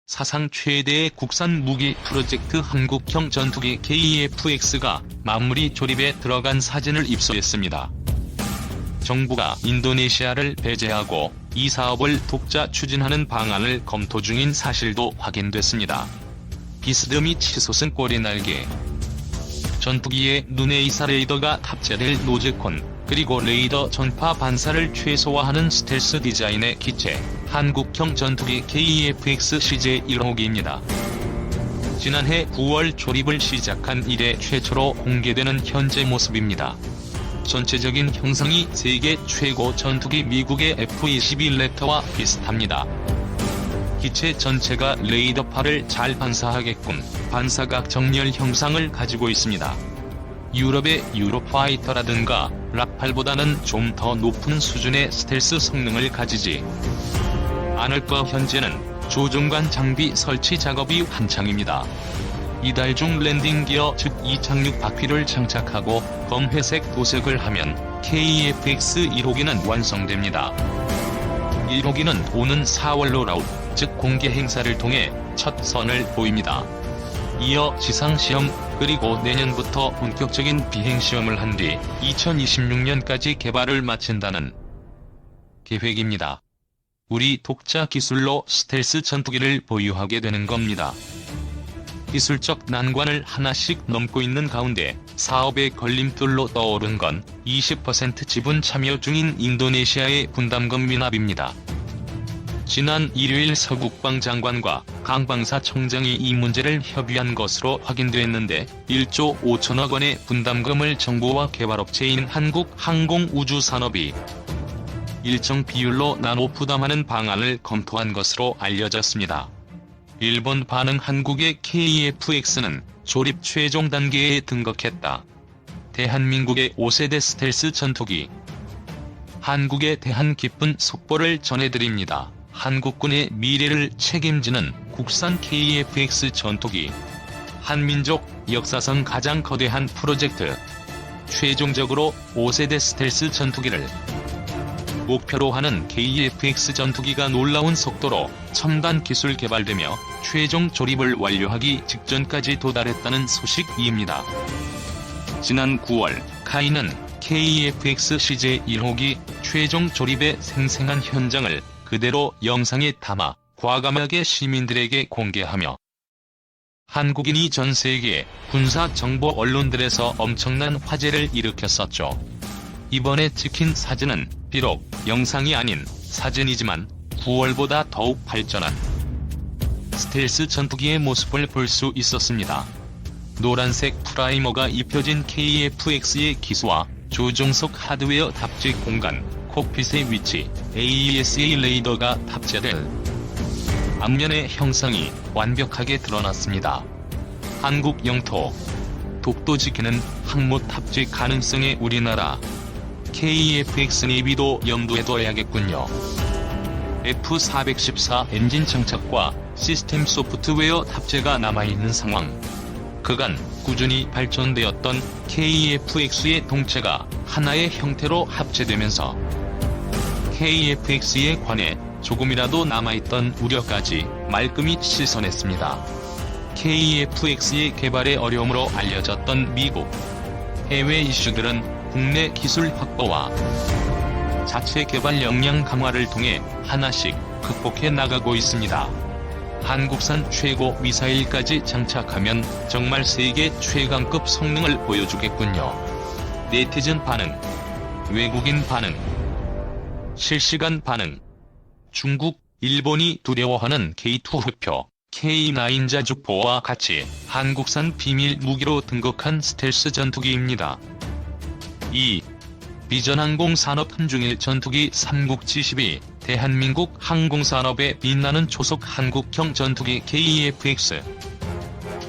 사상 최대의 국산 무기 프로젝트 한국형 전투기 KF-X가 마무리 조립에 들어간 사진을 입수했습니다. 정부가 인도네시아를 배제하고 이 사업을 독자 추진하는 방안을 검토 중인 사실도 확인됐습니다. 비스듬히 치솟은 꼬리날개. 전투기에 눈에이사 레이더가 탑재될 노즈콘, 그리고 레이더 전파 반사를 최소화하는 스텔스 디자인의 기체, 한국형 전투기 KF-X CJ-1호기입니다. 지난해 9월 조립을 시작한 이래 최초로 공개되는 현재 모습입니다. 전체적인 형상이 세계 최고 전투기 미국의 F-22 랩터와 비슷합니다. 기체 전체가 레이더파를 잘 반사하게끔 반사각 정렬 형상을 가지고 있습니다. 유럽의 유로파이터라든가 라팔보다는 좀 더 높은 수준의 스텔스 성능을 가지지 않을까. 현재는 조종관 장비 설치 작업이 한창입니다. 이달 중 랜딩 기어 즉 이착륙 바퀴를 장착하고 검회색 도색을 하면 KF-X 1호기는 완성됩니다. 1호기는 오는 4월 롤아웃, 즉 공개 행사를 통해 첫 선을 보입니다. 이어 지상시험, 그리고 내년부터 본격적인 비행시험을 한 뒤 2026년까지 개발을 마친다는 계획입니다. 우리 독자 기술로 스텔스 전투기를 보유하게 되는 겁니다. 기술적 난관을 하나씩 넘고 있는 가운데 사업의 걸림돌로 떠오른 건 20% 지분 참여 중인 인도네시아의 분담금 미납입니다. 지난 일요일 서 국방장관과 강방사 청장이 이 문제를 협의한 것으로 확인됐는데 1조 5천억 원의 분담금을 정부와 개발업체인 한국항공우주산업이 일정 비율로 나눠 부담하는 방안을 검토한 것으로 알려졌습니다. 일본 반응. 한국의 KF-X는 조립 최종 단계에 등극했다. 대한민국의 5세대 스텔스 전투기. 한국에 대한 기쁜 속보를 전해드립니다. 한국군의 미래를 책임지는 국산 KF-X 전투기. 한민족 역사상 가장 거대한 프로젝트. 최종적으로 5세대 스텔스 전투기를 목표로 하는 KF-X 전투기가 놀라운 속도로 첨단 기술 개발되며 최종 조립을 완료하기 직전까지 도달했다는 소식입니다. 지난 9월 카이는 KF-X CJ-1호기 최종 조립의 생생한 현장을 그대로 영상에 담아 과감하게 시민들에게 공개하며 한국인이 전 세계 군사 정보 언론들에서 엄청난 화제를 일으켰었죠. 이번에 찍힌 사진은 비록 영상이 아닌 사진이지만 9월보다 더욱 발전한 스텔스 전투기의 모습을 볼 수 있었습니다. 노란색 프라이머가 입혀진 KF-X의 기수와 조종석 하드웨어 탑재 공간, 콕핏의 위치, AESA 레이더가 탑재될 앞면의 형상이 완벽하게 드러났습니다. 한국 영토, 독도 지키는 항모 탑재 가능성의 우리나라 KF-X 내비도 염두에 둬야겠군요. F-414 엔진 장착과 시스템 소프트웨어 탑재가 남아있는 상황. 그간 꾸준히 발전되었던 KF-X의 동체가 하나의 형태로 합체되면서 KF-X에 관해 조금이라도 남아있던 우려까지 말끔히 실선했습니다. KF-X의 개발의 어려움으로 알려졌던 미국 해외 이슈들은 국내 기술 확보와 자체 개발 역량 강화를 통해 하나씩 극복해 나가고 있습니다. 한국산 최고 미사일까지 장착하면 정말 세계 최강급 성능을 보여주겠군요. 네티즌 반응, 외국인 반응, 실시간 반응. 중국, 일본이 두려워하는 K2 흑표, K9 자주포와 같이 한국산 비밀 무기로 등극한 스텔스 전투기입니다. 2. 비전항공 산업 한중일 전투기 삼국지12. 대한민국 항공산업에 빛나는 초속 한국형 전투기 KF-X.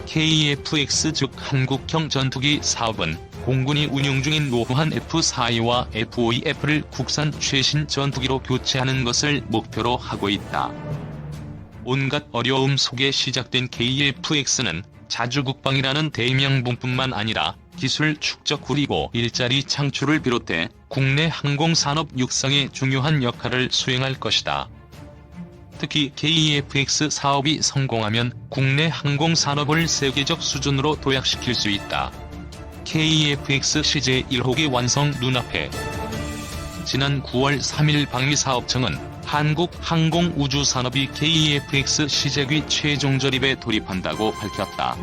KF-X 즉 한국형 전투기 사업은 공군이 운용 중인 노후한 F-42와 F-52F를 국산 최신 전투기로 교체하는 것을 목표로 하고 있다. 온갖 어려움 속에 시작된 KF-X는 자주국방이라는 대명분뿐만 아니라 기술 축적 그리고 일자리 창출을 비롯해 국내 항공산업 육성에 중요한 역할을 수행할 것이다. 특히 KEFX 사업이 성공하면 국내 항공산업을 세계적 수준으로 도약시킬 수 있다. KEFX 시제 1호기 완성 눈앞에. 지난 9월 3일 방위사업청은 한국항공우주산업이 KEFX 시제기 최종 조립에 돌입한다고 밝혔다.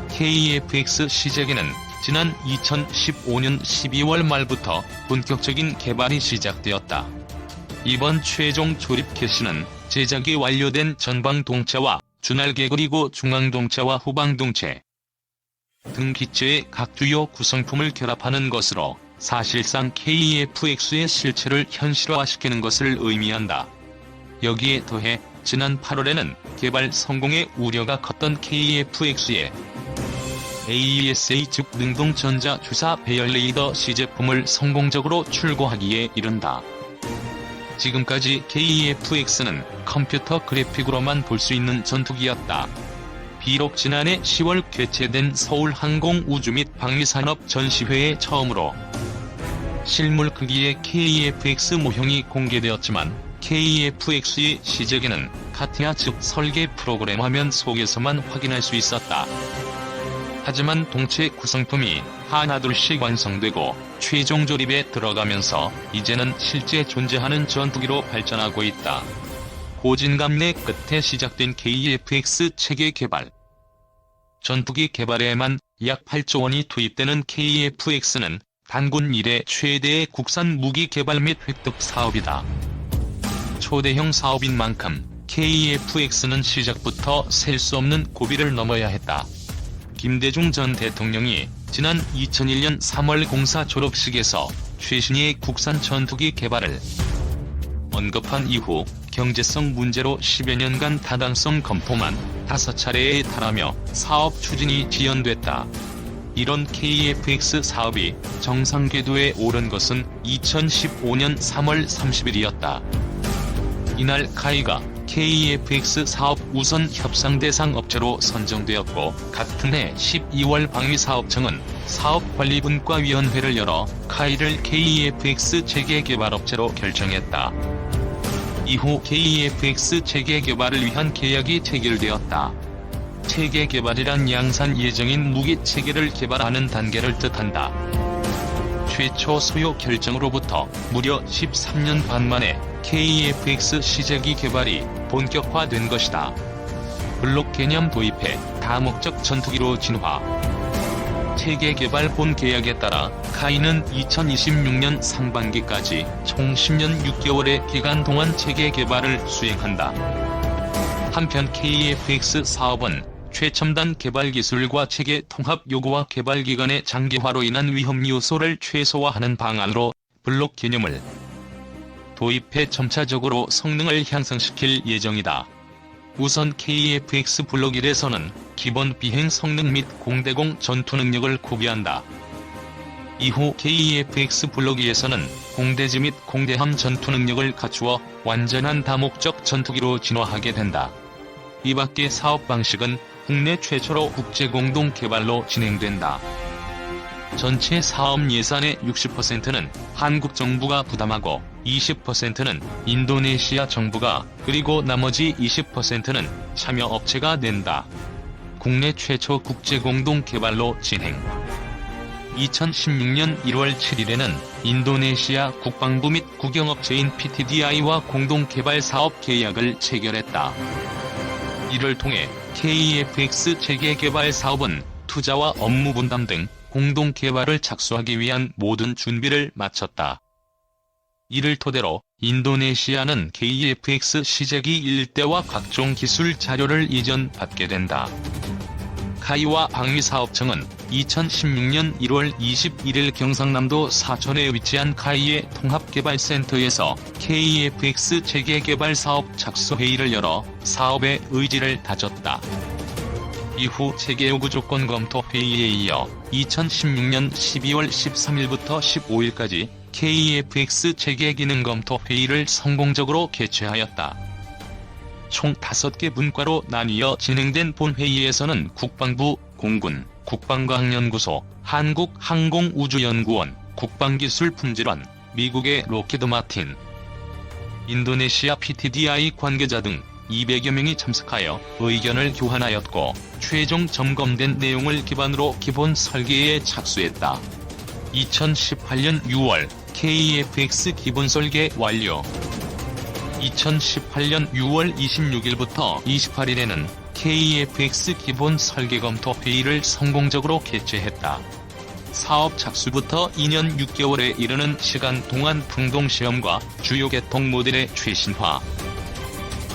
KEFX 시제기는 지난 2015년 12월 말부터 본격적인 개발이 시작되었다. 이번 최종 조립 개시는 제작이 완료된 전방동체와 주날개 그리고 중앙동체와 후방동체 등 기체의 각 주요 구성품을 결합하는 것으로 사실상 KEFX의 실체를 현실화시키는 것을 의미한다. 여기에 더해 지난 8월에는 개발 성공의 우려가 컸던 KEFX의 AESA 즉 능동전자 주사 배열 레이더 시제품을 성공적으로 출고하기에 이른다. 지금까지 KEFX는 컴퓨터 그래픽으로만 볼 수 있는 전투기였다. 비록 지난해 10월 개최된 서울항공우주 및 방위산업 전시회에 처음으로 실물 크기의 KEFX 모형이 공개되었지만 KEFX의 시제기는 카티아 즉 설계 프로그램 화면 속에서만 확인할 수 있었다. 하지만 동체 구성품이 하나둘씩 완성되고 최종 조립에 들어가면서 이제는 실제 존재하는 전투기로 발전하고 있다. 고진감래 끝에 시작된 KEFX 체계 개발. 전투기 개발에만 약 8조 원이 투입되는 KEFX는 단군 이래 최대의 국산 무기 개발 및 획득 사업이다. 초대형 사업인 만큼 KEFX는 시작부터 셀 수 없는 고비를 넘어야 했다. 김대중 전 대통령이 지난 2001년 3월 공사 졸업식에서 최신의 국산 전투기 개발을 언급한 이후 경제성 문제로 10여 년간 타당성 검토만 5차례에 달하며 사업 추진이 지연됐다. 이런 KEFX 사업이 정상 궤도에 오른 것은 2015년 3월 30일이었다. 이날 카이가 KEFX 사업 우선 협상 대상 업체로 선정되었고 같은 해 12월 방위사업청은 사업관리분과위원회를 열어 카이를 KEFX 체계 개발업체로 결정했다. 이후 KEFX 체계 개발을 위한 계약이 체결되었다. 체계 개발이란 양산 예정인 무기 체계를 개발하는 단계를 뜻한다. 최초 수요 결정으로부터 무려 13년 반 만에 KEFX 시제기 개발이 본격화된 것이다. 블록 개념 도입해 다목적 전투기로 진화. 체계 개발 본 계약에 따라 카이는 2026년 상반기까지 총 10년 6개월의 기간 동안 체계 개발을 수행한다. 한편 KEFX 사업은 최첨단 개발 기술과 체계 통합 요구와 개발 기간의 장기화로 인한 위험 요소를 최소화하는 방안으로 블록 개념을 도입해 점차적으로 성능을 향상시킬 예정이다. 우선 KEFX 블록 1에서는 기본 비행 성능 및 공대공 전투 능력을 구비한다. 이후 KEFX 블록 2에서는 공대지 및 공대함 전투 능력을 갖추어 완전한 다목적 전투기로 진화하게 된다. 이 밖의 사업 방식은 국내 최초로 국제 공동 개발로 진행된다. 전체 사업 예산의 60%는 한국 정부가 부담하고 20%는 인도네시아 정부가 그리고 나머지 20%는 참여업체가 낸다. 국내 최초 국제 공동 개발로 진행. 2016년 1월 7일에는 인도네시아 국방부 및 국영업체인 PTDI와 공동 개발 사업 계약을 체결했다. 이를 통해 KEFX 체계 개발 사업은 투자와 업무 분담 등 공동 개발을 착수하기 위한 모든 준비를 마쳤다. 이를 토대로 인도네시아는 KEFX 시제기 일대와 각종 기술 자료를 이전받게 된다. 카이와 방위사업청은 2016년 1월 21일 경상남도 사천에 위치한 카이의 통합개발센터에서 KEFX 체계 개발 사업 착수회의를 열어 사업의 의지를 다졌다. 이후 체계 요구 조건 검토 회의에 이어 2016년 12월 13일부터 15일까지 KEFX 체계 기능 검토 회의를 성공적으로 개최하였다. 총 5개 분과로 나뉘어 진행된 본회의에서는 국방부, 공군, 국방과학연구소, 한국항공우주연구원, 국방기술품질원, 미국의 로키드 마틴, 인도네시아 PTDI 관계자 등 200여 명이 참석하여 의견을 교환하였고 최종 점검된 내용을 기반으로 기본 설계에 착수했다. 2018년 6월 KEFX 기본 설계 완료. 2018년 6월 26일부터 28일에는 KEFX 기본 설계 검토 회의를 성공적으로 개최했다. 사업 착수부터 2년 6개월에 이르는 시간 동안 풍동시험과 주요 개통 모델의 최신화,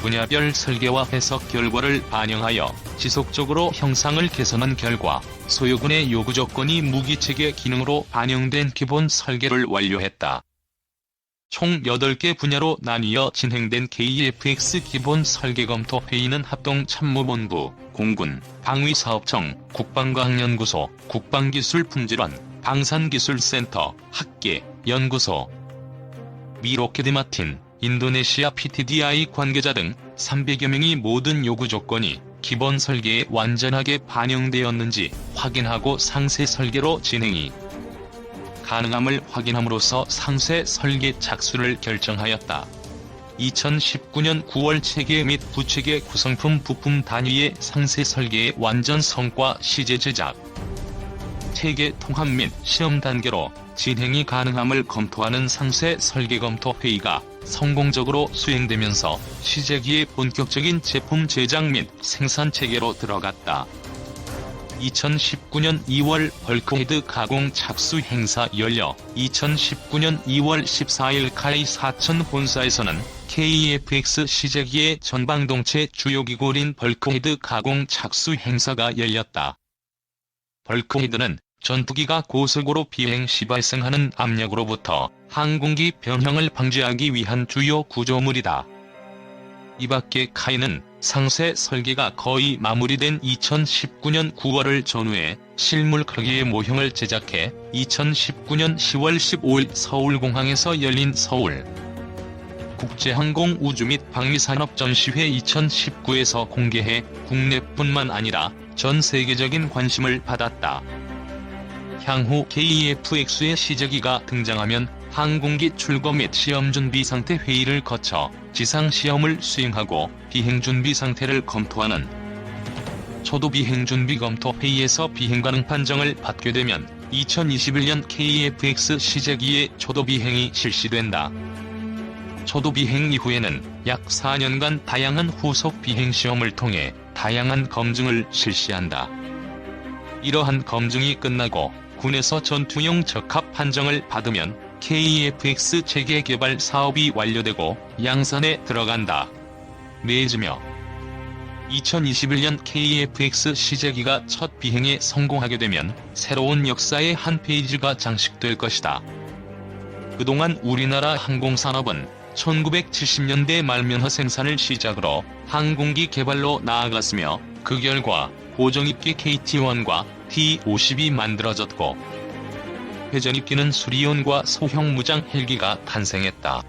분야별 설계와 해석 결과를 반영하여 지속적으로 형상을 개선한 결과 소요군의 요구 조건이 무기체계 기능으로 반영된 기본 설계를 완료했다. 총 8개 분야로 나뉘어 진행된 KEFX 기본 설계 검토 회의는 합동참모본부, 공군, 방위사업청, 국방과학연구소, 국방기술품질원, 방산기술센터, 학계, 연구소, 미 록헤드 마틴, 인도네시아 PTDI 관계자 등 300여 명이 모든 요구 조건이 기본 설계에 완전하게 반영되었는지 확인하고 상세 설계로 진행이 가능함을 확인함으로써 상세 설계 착수를 결정하였다. 2019년 9월 체계 및 부체계 구성품 부품 단위의 상세 설계의 완전 성과 시제 제작, 체계 통합 및 시험 단계로 진행이 가능함을 검토하는 상세 설계 검토 회의가 성공적으로 수행되면서 시제기의 본격적인 제품 제작 및 생산 체계로 들어갔다. 2019년 2월 벌크헤드 가공 착수 행사 열려 2019년 2월 14일 카이 사천 본사에서는 KEFX 시제기의 전방동체 주요기구인 벌크헤드 가공 착수 행사가 열렸다. 벌크헤드는 전투기가 고속으로 비행 시 발생하는 압력으로부터 항공기 변형을 방지하기 위한 주요 구조물이다. 이 밖에 카이는 상세 설계가 거의 마무리된 2019년 9월을 전후해 실물 크기의 모형을 제작해 2019년 10월 15일 서울공항에서 열린 서울 국제항공우주 및 방위산업 전시회 2019에서 공개해 국내뿐만 아니라 전 세계적인 관심을 받았다. 향후 KEFX의 시제기가 등장하면 항공기 출고 및 시험준비 상태 회의를 거쳐 지상시험을 수행하고 비행준비 상태를 검토하는 초도비행준비 검토 회의에서 비행가능 판정을 받게 되면 2021년 KEFX 시제기의 초도비행이 실시된다. 초도비행 이후에는 약 4년간 다양한 후속 비행시험을 통해 다양한 검증을 실시한다. 이러한 검증이 끝나고 군에서 전투용 적합 판정을 받으면 KEFX 체계 개발 사업이 완료되고 양산에 들어간다. 내지며 2021년 KEFX 시제기가 첫 비행에 성공하게 되면 새로운 역사의 한 페이지가 장식될 것이다. 그동안 우리나라 항공산업은 1970년대 말면허 생산을 시작으로 항공기 개발로 나아갔으며 그 결과 고정입기 KT-1과 T-50이 만들어졌고 회전입기는 수리온과 소형 무장 헬기가 탄생했다.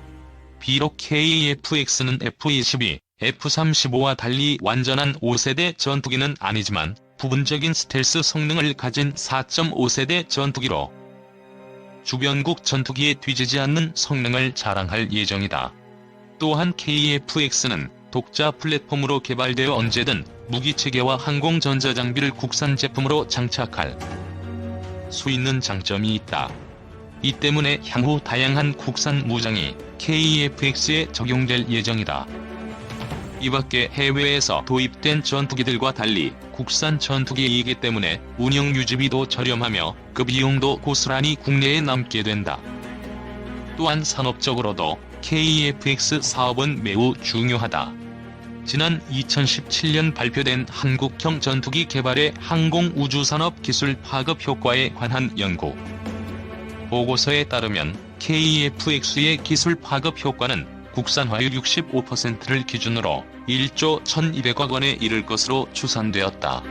비록 KEFX는 F-22, F-35와 달리 완전한 5세대 전투기는 아니지만 부분적인 스텔스 성능을 가진 4.5세대 전투기로 주변국 전투기에 뒤지지 않는 성능을 자랑할 예정이다. 또한 KEFX는 독자 플랫폼으로 개발되어 언제든 무기체계와 항공전자장비를 국산 제품으로 장착할 수 있는 장점이 있다. 이 때문에 향후 다양한 국산 무장이 KEFX에 적용될 예정이다. 이밖에 해외에서 도입된 전투기들과 달리 국산 전투기이기 때문에 운영 유지비도 저렴하며 그 비용도 고스란히 국내에 남게 된다. 또한 산업적으로도 KEFX 사업은 매우 중요하다. 지난 2017년 발표된 한국형 전투기 개발의 항공우주산업 기술 파급 효과에 관한 연구 보고서에 따르면 KEFX의 기술 파급 효과는 국산화율 65%를 기준으로 1조 1200억 원에 이를 것으로 추산되었다.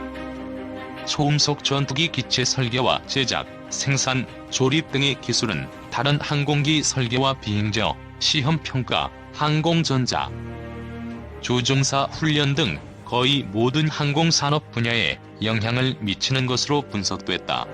초음속 전투기 기체 설계와 제작, 생산, 조립 등의 기술은 다른 항공기 설계와 비행저, 시험평가, 항공전자, 조종사 훈련 등 거의 모든 항공산업 분야에 영향을 미치는 것으로 분석됐다.